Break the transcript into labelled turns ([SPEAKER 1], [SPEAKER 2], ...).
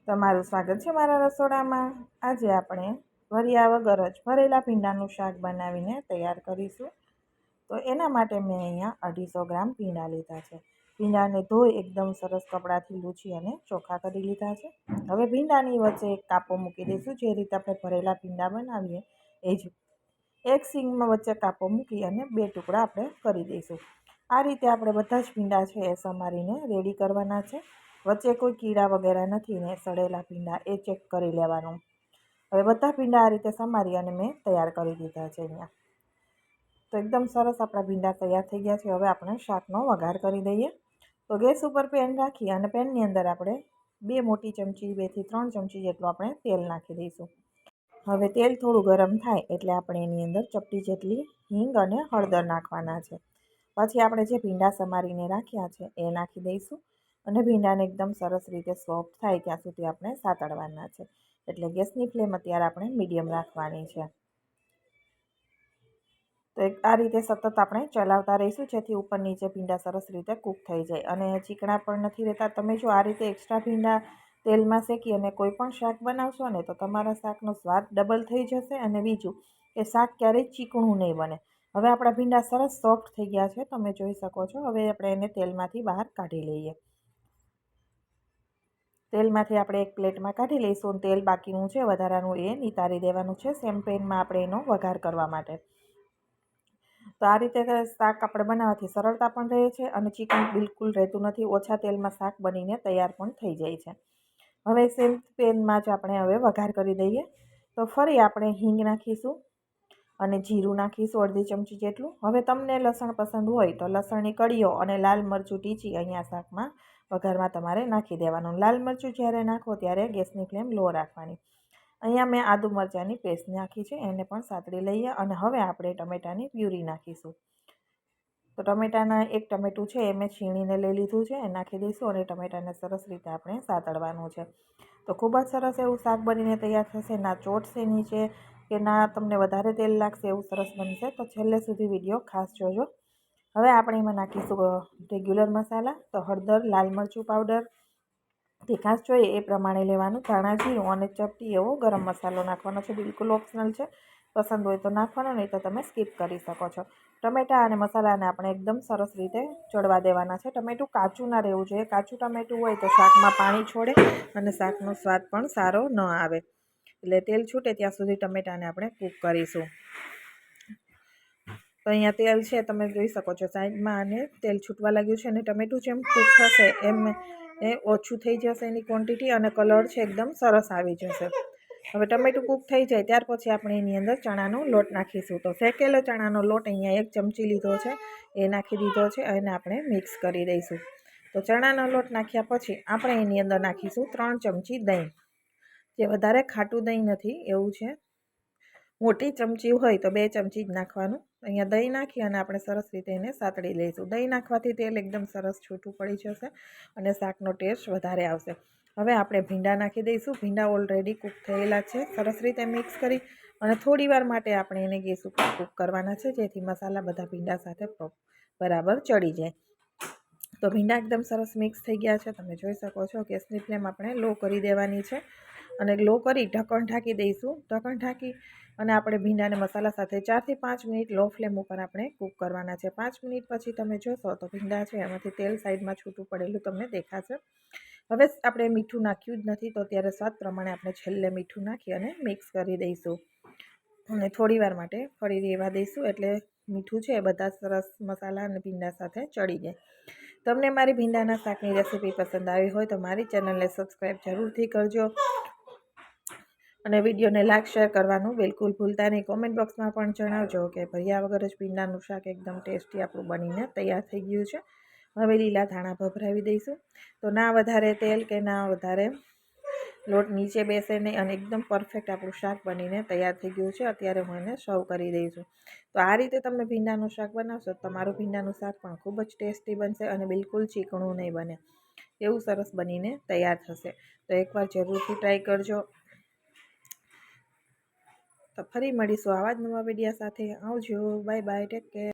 [SPEAKER 1] તમારું સ્વાગત છે મારા રસોડામાં। આજે આપણે ભર્યા વગર જ ભરેલા ભીંડાનું શાક બનાવીને તૈયાર કરીશું। તો એના માટે મેં અહીંયા 250 ગ્રામ ભીંડા લીધા છે। ભીંડાને ધોઈ એકદમ સરસ કપડાથી લૂછી અને ચોખ્ખા કરી લીધા છે। હવે ભીંડાની વચ્ચે એક કાપો મૂકી દઈશું। જે રીતે આપણે ભરેલા ભીંડા બનાવીએ એ જ એક સીંગમાં વચ્ચે કાપો મૂકી અને 2 ટુકડા આપણે કરી દઈશું। આ રીતે આપણે બધા જ ભીંડા છે એ સમારીને રેડી કરવાના છે। વચ્ચે કોઈ કીડા વગેરે નથી ને સડેલા ભીંડા એ ચેક કરી લેવાનું। હવે બધા ભીંડા આ રીતે સમારી અને મેં તૈયાર કરી દીધા છે અહીંયા। તો એકદમ સરસ આપણા ભીંડા તૈયાર થઈ ગયા છે। હવે આપણે શાકનો વઘાર કરી દઈએ। તો ગેસ ઉપર પેન રાખી અને પેનની અંદર આપણે 2 મોટી ચમચી 2 થી 3 ચમચી જેટલું આપણે તેલ નાખી દઈશું। હવે તેલ થોડું ગરમ થાય એટલે આપણે એની અંદર ચપટી જેટલી હિંગ અને હળદર નાખવાના છે। પછી આપણે જે ભીંડા સમારીને રાખ્યા છે એ નાખી દઈશું અને ભીંડાને એકદમ સરસ રીતે સોફ્ટ થાય ત્યાં સુધી આપણે સાતળવાના છે। એટલે ગેસની ફ્લેમ અત્યારે આપણે મીડિયમ રાખવાની છે। તો આ રીતે સતત આપણે ચલાવતા રહીશું જેથી ઉપર નીચે ભીંડા સરસ રીતે કૂક થઈ જાય અને ચીકણા પણ નથી રહેતા। તમે જો આ રીતે એક્સ્ટ્રા ભીંડા તેલમાં શેકી અને કોઈ પણ શાક બનાવશો ને તો તમારા શાકનો સ્વાદ ડબલ થઈ જશે અને બીજું કે શાક ક્યારેય ચીકણું નહીં બને। હવે આપણા ભીંડા સરસ સોફ્ટ થઈ ગયા છે, તમે જોઈ શકો છો। હવે આપણે એને તેલમાંથી બહાર કાઢી લઈએ। તેલમાંથી આપણે એક પ્લેટમાં કાઢી લઈશું। તેલ બાકીનું છે વધારાનું એ નિતારી દેવાનું છે સેમ પેનમાં આપણે એનો વઘાર કરવા માટે। તો આ રીતે શાક આપણે બનાવવાથી સરળતા પણ રહે છે અને ચીકણ બિલકુલ રહેતું નથી। ઓછા તેલમાં શાક બનીને તૈયાર પણ થઈ જાય છે। હવે સેમ પેનમાં જ આપણે હવે વઘાર કરી દઈએ। તો ફરી આપણે હિંગ નાખીશું અને જીરું નાખીશું અડધી ચમચી જેટલું। હવે તમને લસણ પસંદ હોય તો લસણની કળીઓ અને લાલ મરચું ટીચી અહીંયા શાકમાં વઘારમાં તમારે નાખી દેવાનું। લાલ મરચું જ્યારે નાખો ત્યારે ગેસની ફ્લેમ લો રાખવાની। અહીંયા મેં આદુ મરચાંની પેસ્ટ નાખી છે, એને પણ સાતળી લઈએ અને હવે આપણે ટમેટાની પ્યુરી નાખીશું। તો ટમેટાના એક ટમેટું છે એ મેં છીણીને લઈ લીધું છે, એ નાખી દઈશું અને ટમેટાને સરસ રીતે આપણે સાતળવાનું છે। તો ખૂબ જ સરસ એવું શાક બનીને તૈયાર થશે। ના ચોટશે નીચે કે ના તમને વધારે તેલ લાગશે, એવું સરસ બનશે। તો છેલ્લે સુધી વિડીયો ખાસ જોજો। હવે આપણે એમાં નાખીશું રેગ્યુલર મસાલા। તો હળદર, લાલ મરચું પાવડર, તીખાશ જોઈએ એ પ્રમાણે લેવાનું, ધાણા જીરું અને ચપટી એવો ગરમ મસાલો નાખવાનો છે। બિલકુલ ઓપ્શનલ છે, પસંદ હોય તો નાખવાનો, નહીં તો તમે સ્કીપ કરી શકો છો। ટમેટા અને મસાલાને આપણે એકદમ સરસ રીતે ચડવા દેવાના છે। ટમેટું કાચું ના રહેવું જોઈએ। કાચું ટમેટું હોય તો શાકમાં પાણી છોડે અને શાકનો સ્વાદ પણ સારો ન આવે। એટલે તેલ છૂટે ત્યાં સુધી ટમેટાને આપણે કૂક કરીશું। તો અહીંયા તેલ છે તમે જોઈ શકો છો સાઈડમાં, અને તેલ છૂટવા લાગ્યું છે અને ટમેટું જેમ કૂક થશે એમ એ ઓછું થઈ જશે એની ક્વોન્ટિટી અને કલર છે એકદમ સરસ આવી જશે। હવે ટમેટું કૂક થઈ જાય ત્યાર પછી આપણે એની અંદર ચણાનો લોટ નાખીશું। તો શેકેલો ચણાનો લોટ અહીંયા 1 ચમચી લીધો છે, એ નાખી દીધો છે અને આપણે મિક્સ કરી દઈશું। તો ચણાનો લોટ નાખ્યા પછી આપણે એની અંદર નાખીશું 3 ચમચી દહીં। જે વધારે ખાટું દહીં નથી એવું છે। મોટી ચમચી હોય તો 2 ચમચી જ નાખવાનું। અહીંયા દહીં નાખી અને આપણે સરસ રીતે એને સાતળી લઈશું। દહીં નાખવાથી તેલ એકદમ સરસ છૂટું પડી જશે અને શાકનો ટેસ્ટ વધારે આવશે। હવે આપણે ભીંડા નાખી દઈશું। ભીંડા ઓલરેડી કૂક થયેલા છે। સરસ રીતે મિક્સ કરી અને થોડી વાર માટે આપણે એને ગેસ ઉપર કૂક કરવાના છે, જેથી મસાલા બધા ભીંડા સાથે બરાબર ચડી જાય। તો ભીંડા એકદમ સરસ મિક્સ થઈ ગયા છે, તમે જોઈ શકો છો। ગેસની ફ્લેમ આપણે લો કરી દેવાની છે અને લો કરી ઢક્કણ ઢાંકી દઈશું। ઢક્કણ ઢાંકી અને આપણે ભીંડાને મસાલા સાથે 4 થી 5 મિનિટ લો ફ્લેમ ઉપર આપણે કૂક કરવાના છે। 5 મિનિટ પછી તમે જોશો તો ભીંડા છે એમાંથી તેલ સાઈડમાં છૂટું પડેલું તમને દેખાશે। હવે આપણે મીઠું નાખ્યું જ નથી, તો ત્યારે સ્વાદ પ્રમાણે આપણે છેલ્લે મીઠું નાખી અને મિક્સ કરી દઈશું અને થોડી વાર માટે ફરી રહેવા દઈશું, એટલે મીઠું છે એ બધા સરસ મસાલા અને ભીંડા સાથે ચડી જાય। તમને મારી ભીંડાના શાકની રેસીપી પસંદ આવી હોય તો મારી ચેનલને સબસ્ક્રાઈબ જરૂરથી કરજો અને વિડીયોને લાઈક શેર કરવાનું બિલકુલ ભૂલતા નહીં। કોમેન્ટ બોક્સમાં પણ જણાવજો કે ભર્યા વગર જ ભીંડાનું શાક એકદમ ટેસ્ટી આપણું બનીને તૈયાર થઈ ગયું છે। હવે લીલા ધાણા ભભરાવી દઈશું। તો ના વધારે તેલ કે ના વધારે લોટ નીચે બેસે નહીં અને એકદમ પરફેક્ટ આપણું શાક બનીને તૈયાર થઈ ગયું છે। અત્યારે હું એને સર્વ કરી દઈ છું। તો આ રીતે તમે ભીંડાનું શાક બનાવશો તો તમારું ભીંડાનું શાક પણ ખૂબ જ ટેસ્ટી બનશે અને બિલકુલ ચીકણું નહીં બને, એવું સરસ બનીને તૈયાર થશે। તો એકવાર જરૂરથી ટ્રાય કરજો। તો ફરી મળીશું આવા જ નવા વિડીયો સાથે। આવજો, બાય બાય, ટેક કેર।